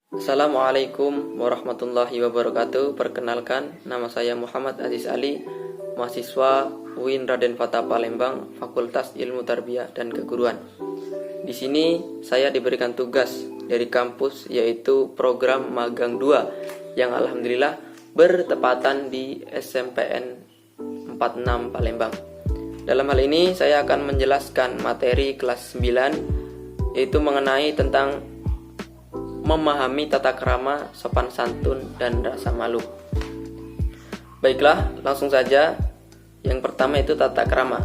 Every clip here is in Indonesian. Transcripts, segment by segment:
Assalamualaikum warahmatullahi wabarakatuh. Perkenalkan, nama saya Muhammad Aziz Ali, mahasiswa UIN Raden Fatah Palembang, Fakultas Ilmu Tarbiyah dan Keguruan. Di sini saya diberikan tugas dari kampus, yaitu program magang 2 yang alhamdulillah bertepatan di SMPN 46 Palembang. Dalam hal ini saya akan menjelaskan materi kelas 9, yaitu mengenai tentang memahami tata krama, sopan santun, dan rasa malu. Baiklah, langsung saja. Yang pertama itu tata krama.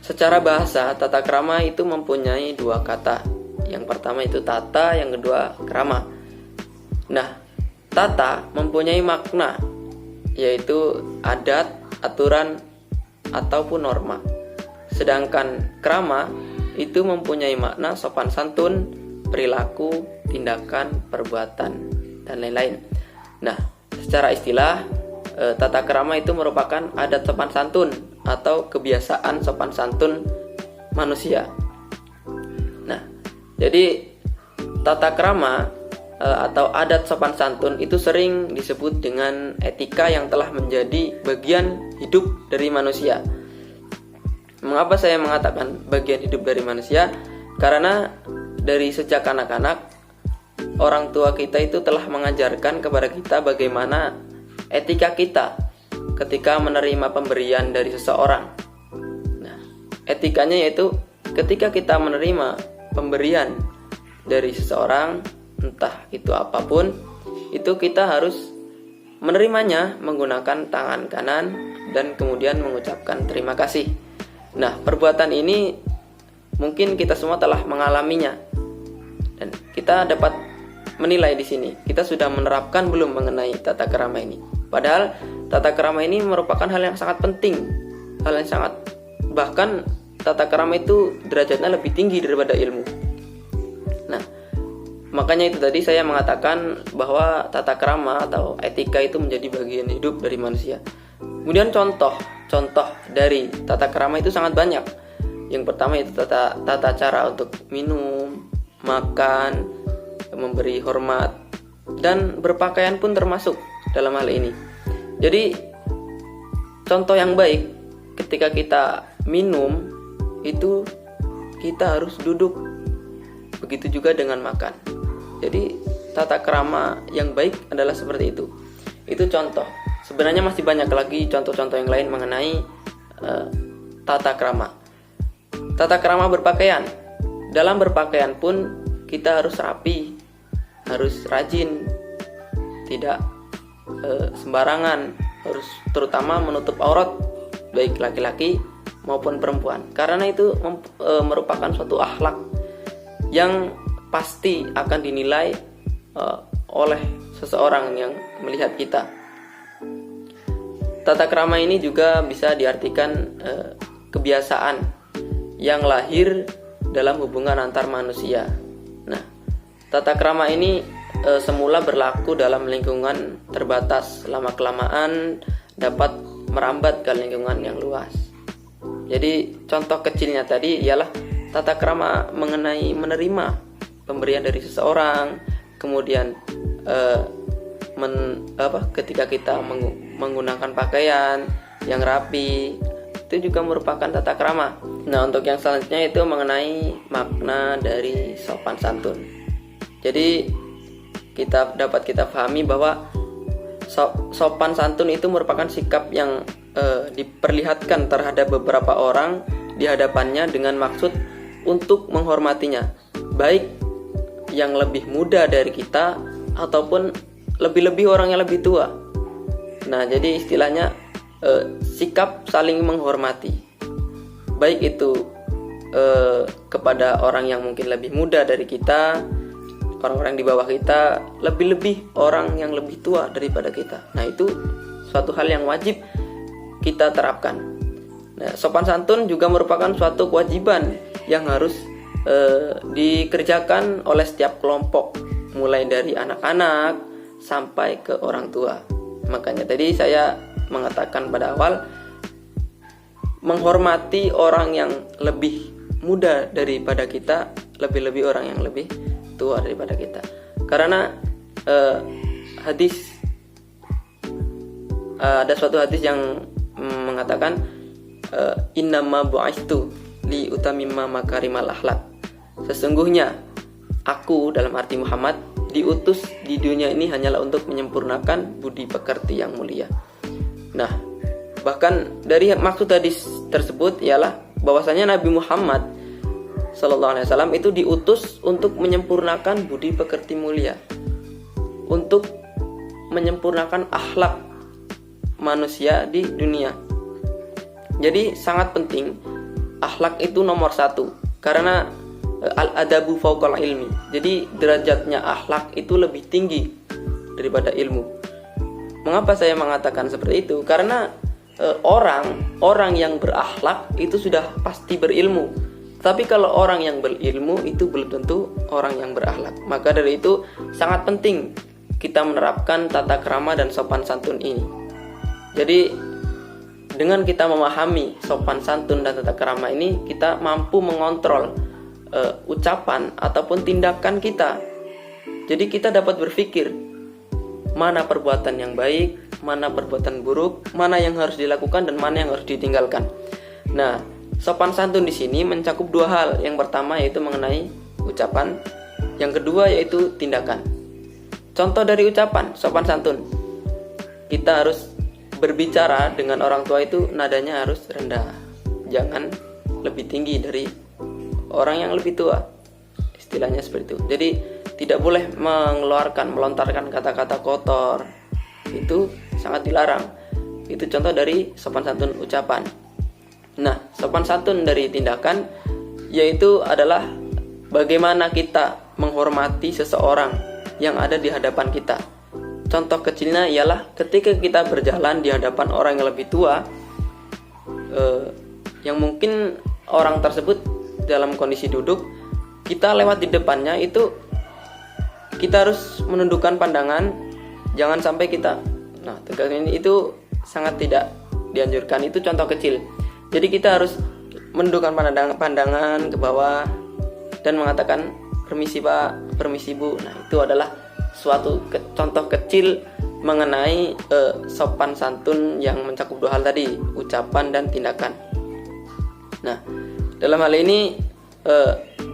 Secara bahasa, tata krama itu mempunyai dua kata. Yang pertama itu tata, yang kedua krama. Nah, tata mempunyai makna, yaitu adat, aturan, ataupun norma. Sedangkan krama itu mempunyai makna sopan santun, perilaku, tindakan, perbuatan, dan lain-lain. Nah, secara istilah, tata krama itu merupakan adat sopan santun atau kebiasaan sopan santun manusia. Nah, jadi tata krama atau adat sopan santun itu sering disebut dengan etika yang telah menjadi bagian hidup dari manusia. Mengapa saya mengatakan bagian hidup dari manusia? Karena dari sejak anak-anak, orang tua kita itu telah mengajarkan kepada kita bagaimana etika kita ketika menerima pemberian dari seseorang. Nah, etikanya yaitu ketika kita menerima pemberian dari seseorang, entah itu apapun, itu kita harus menerimanya menggunakan tangan kanan dan kemudian mengucapkan terima kasih. Nah, perbuatan ini mungkin kita semua telah mengalaminya. Dan kita dapat menilai di sini, kita sudah menerapkan belum mengenai tata krama ini. Padahal tata krama ini merupakan hal yang sangat penting, bahkan tata krama itu derajatnya lebih tinggi daripada ilmu. Nah, makanya itu tadi saya mengatakan bahwa tata krama atau etika itu menjadi bagian hidup dari manusia. Kemudian contoh dari tata krama itu sangat banyak. Yang pertama itu tata cara untuk minum, makan, memberi hormat, dan berpakaian pun termasuk dalam hal ini. Jadi contoh yang baik ketika kita minum itu kita harus duduk. Begitu juga dengan makan. Jadi tata krama yang baik adalah seperti itu. Itu contoh. Sebenarnya masih banyak lagi contoh-contoh yang lain mengenai tata krama. Tata krama berpakaian. Dalam berpakaian pun kita harus rapi, harus rajin, tidak sembarangan, harus terutama menutup aurat baik laki-laki maupun perempuan. Karena itu merupakan suatu akhlak yang pasti akan dinilai oleh seseorang yang melihat kita. Tata krama ini juga bisa diartikan kebiasaan yang lahir dalam hubungan antar manusia. Nah, tata krama ini semula berlaku dalam lingkungan terbatas, lama-kelamaan dapat merambat ke lingkungan yang luas. Jadi contoh kecilnya tadi ialah tata krama mengenai menerima pemberian dari seseorang, kemudian ketika kita menggunakan pakaian yang rapi, itu juga merupakan tata krama. Nah, untuk yang selanjutnya itu mengenai makna dari sopan santun. Jadi dapat kita pahami bahwa sopan santun itu merupakan sikap yang diperlihatkan terhadap beberapa orang di hadapannya dengan maksud untuk menghormatinya, baik yang lebih muda dari kita ataupun lebih-lebih orang yang lebih tua. Nah, jadi istilahnya sikap saling menghormati, baik itu kepada orang yang mungkin lebih muda dari kita, orang-orang di bawah kita, lebih-lebih orang yang lebih tua daripada kita. Nah, itu suatu hal yang wajib kita terapkan. Nah, sopan santun juga merupakan suatu kewajiban yang harus dikerjakan oleh setiap kelompok, mulai dari anak-anak sampai ke orang tua. Makanya tadi saya mengatakan pada awal, menghormati orang yang lebih muda daripada kita, lebih-lebih orang yang lebih tua daripada kita. Karena ada suatu hadis yang mengatakan innama bu'aistu li utamimma makarimal akhlak. Sesungguhnya aku, dalam arti Muhammad, diutus di dunia ini hanyalah untuk menyempurnakan budi pekerti yang mulia. Nah, bahkan dari maksud hadis tersebut ialah bahwasanya Nabi Muhammad SAW itu diutus untuk menyempurnakan budi pekerti mulia, untuk menyempurnakan akhlak manusia di dunia. Jadi sangat penting, akhlak itu nomor satu, karena al-adabu fauqal ilmi. Jadi derajatnya akhlak itu lebih tinggi daripada ilmu. Mengapa saya mengatakan seperti itu? Karena orang yang berakhlak itu sudah pasti berilmu. Tapi kalau orang yang berilmu itu belum tentu orang yang berakhlak. Maka dari itu sangat penting kita menerapkan tata krama dan sopan santun ini. Jadi dengan kita memahami sopan santun dan tata krama ini, kita mampu mengontrol ucapan ataupun tindakan kita. Jadi kita dapat berpikir mana perbuatan yang baik, mana perbuatan buruk, mana yang harus dilakukan dan mana yang harus ditinggalkan. Nah, sopan santun di sini mencakup dua hal. Yang pertama yaitu mengenai ucapan, yang kedua yaitu tindakan. Contoh dari ucapan sopan santun, kita harus berbicara dengan orang tua itu nadanya harus rendah, jangan lebih tinggi dari orang yang lebih tua, istilahnya seperti itu. Jadi tidak boleh melontarkan kata-kata kotor, itu sangat dilarang. Itu contoh dari sopan santun ucapan. Nah, sopan santun dari tindakan yaitu adalah bagaimana kita menghormati seseorang yang ada di hadapan kita. Contoh kecilnya ialah ketika kita berjalan di hadapan orang yang lebih tua, yang mungkin orang tersebut dalam kondisi duduk, kita lewat di depannya, itu kita harus menundukkan pandangan, jangan sampai kita tegak ini, itu sangat tidak dianjurkan. Itu contoh kecil. Jadi kita harus menundukkan pandangan ke bawah dan mengatakan permisi Pak, permisi Bu. Nah, itu adalah suatu contoh kecil mengenai sopan santun yang mencakup dua hal tadi, ucapan dan tindakan. Nah, dalam hal ini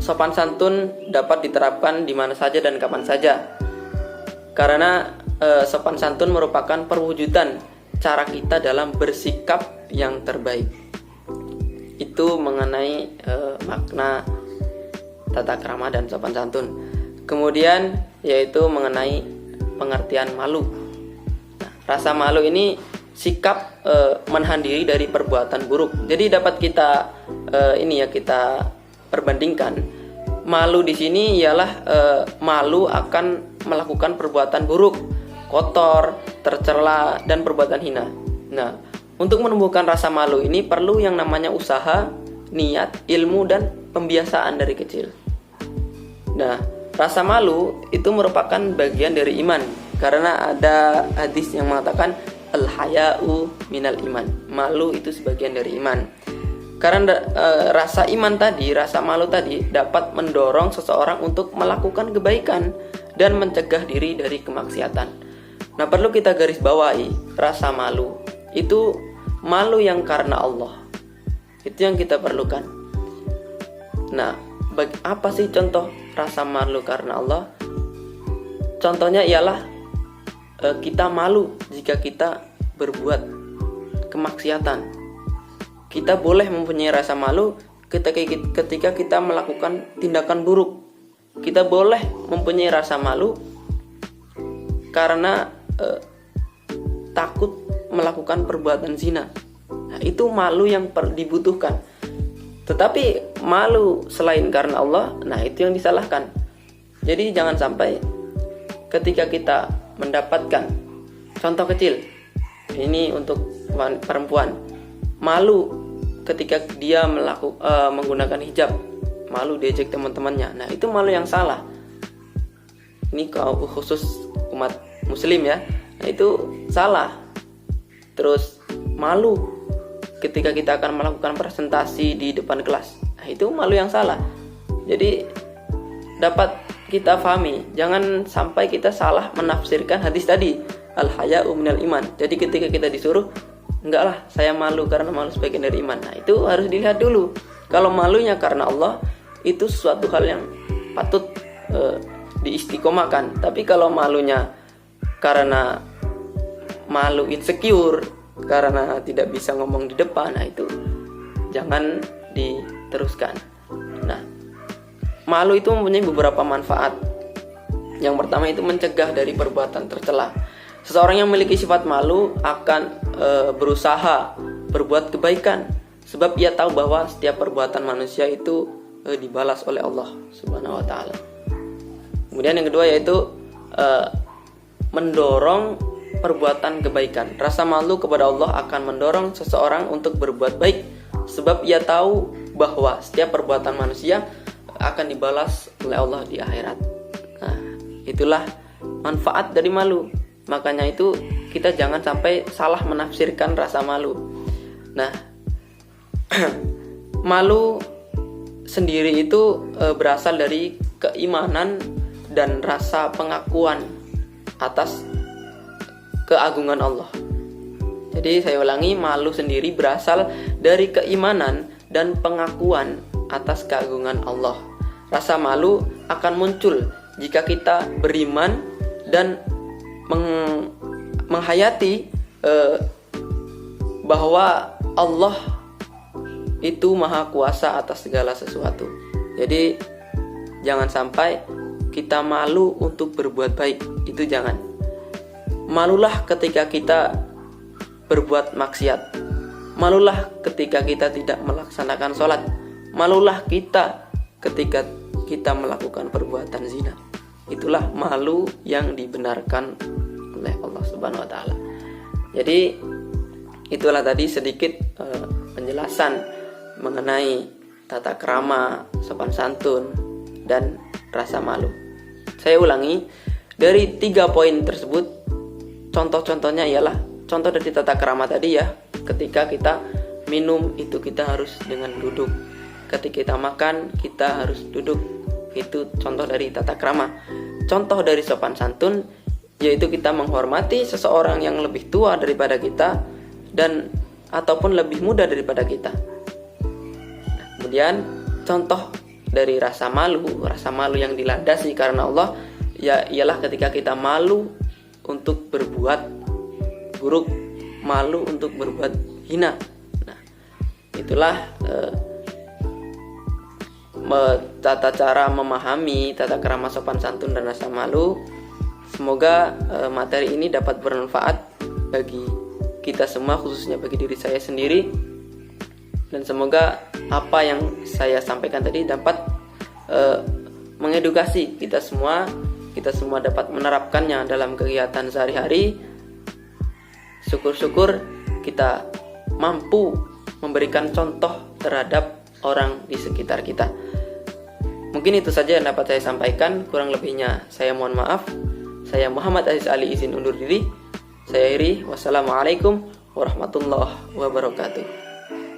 sopan santun dapat diterapkan di mana saja dan kapan saja, karena sopan santun merupakan perwujudan cara kita dalam bersikap yang terbaik. Itu mengenai makna tata krama dan sopan santun. Kemudian yaitu mengenai pengertian malu. Nah, rasa malu ini sikap menahan diri dari perbuatan buruk. Jadi dapat kita kita perbandingkan. Malu di sini ialah malu akan melakukan perbuatan buruk, kotor, tercela dan perbuatan hina. Nah, untuk menumbuhkan rasa malu ini perlu yang namanya usaha, niat, ilmu dan pembiasaan dari kecil. Nah, rasa malu itu merupakan bagian dari iman, karena ada hadis yang mengatakan al-haya'u minal iman. Malu itu sebagian dari iman. Karena rasa iman tadi, rasa malu tadi dapat mendorong seseorang untuk melakukan kebaikan dan mencegah diri dari kemaksiatan. Nah, perlu kita garis bawahi, rasa malu itu malu yang karena Allah. Itu yang kita perlukan. Nah, apa sih contoh rasa malu karena Allah? Contohnya ialah kita malu jika kita berbuat kemaksiatan. Kita boleh mempunyai rasa malu ketika kita melakukan tindakan buruk. Kita boleh mempunyai rasa malu karena takut melakukan perbuatan zina. Nah, itu malu yang dibutuhkan. Tetapi malu selain karena Allah, nah itu yang disalahkan. Jadi jangan sampai ketika kita mendapatkan, contoh kecil, ini untuk perempuan, malu ketika dia menggunakan hijab, malu diajak teman-temannya. Nah, itu malu yang salah. Ini khusus umat muslim ya. Nah, itu salah. Terus malu ketika kita akan melakukan presentasi di depan kelas. Nah, itu malu yang salah. Jadi dapat kita pahami, jangan sampai kita salah menafsirkan hadis tadi, al-haya'u minal iman. Jadi ketika kita disuruh, enggak lah, saya malu karena malu sebagian dari iman. Nah, itu harus dilihat dulu. Kalau malunya karena Allah, itu suatu hal yang patut diistiqomahkan. Tapi kalau malunya karena malu insecure, karena tidak bisa ngomong di depan, nah itu jangan diteruskan. Nah, malu itu mempunyai beberapa manfaat. Yang pertama itu mencegah dari perbuatan tercela. Seseorang yang memiliki sifat malu akan berusaha berbuat kebaikan, sebab ia tahu bahwa setiap perbuatan manusia itu dibalas oleh Allah Subhanahu wa taala. Kemudian yang kedua yaitu mendorong perbuatan kebaikan. Rasa malu kepada Allah akan mendorong seseorang untuk berbuat baik, sebab ia tahu bahwa setiap perbuatan manusia akan dibalas oleh Allah di akhirat. Nah, itulah manfaat dari malu. Makanya itu kita jangan sampai salah menafsirkan rasa malu. Nah, malu sendiri itu berasal dari keimanan dan rasa pengakuan atas keagungan Allah. Jadi saya ulangi, malu sendiri berasal dari keimanan dan pengakuan atas keagungan Allah. Rasa malu akan muncul jika kita beriman dan menghayati bahwa Allah itu maha kuasa atas segala sesuatu. Jadi jangan sampai kita malu untuk berbuat baik, itu jangan. Malulah ketika kita berbuat maksiat. Malulah ketika kita tidak melaksanakan sholat. Malulah kita ketika kita melakukan perbuatan zina. Itulah malu yang dibenarkan oleh Allah Subhanahu wa taala. Jadi itulah tadi sedikit penjelasan mengenai tata krama, sopan santun, dan rasa malu. Saya ulangi, dari 3 poin tersebut, contoh-contohnya ialah contoh dari tata krama tadi ya. Ketika kita minum itu kita harus dengan duduk. Ketika kita makan kita harus duduk. Itu contoh dari tata krama. Contoh dari sopan santun yaitu kita menghormati seseorang yang lebih tua daripada kita dan ataupun lebih muda daripada kita. Kemudian contoh dari rasa malu yang dilandasi karena Allah ya ialah ketika kita malu untuk berbuat buruk, malu untuk berbuat hina. Nah, itulah tata cara memahami tata krama sopan santun dan rasa malu. Semoga materi ini dapat bermanfaat bagi kita semua, khususnya bagi diri saya sendiri. Dan semoga apa yang saya sampaikan tadi dapat mengedukasi kita semua dapat menerapkannya dalam kegiatan sehari-hari. Syukur-syukur kita mampu memberikan contoh terhadap orang di sekitar kita. Mungkin itu saja yang dapat saya sampaikan. Kurang lebihnya saya mohon maaf. Saya Muhammad Aziz Ali izin undur diri. Saya akhiri. Wassalamualaikum warahmatullahi wabarakatuh.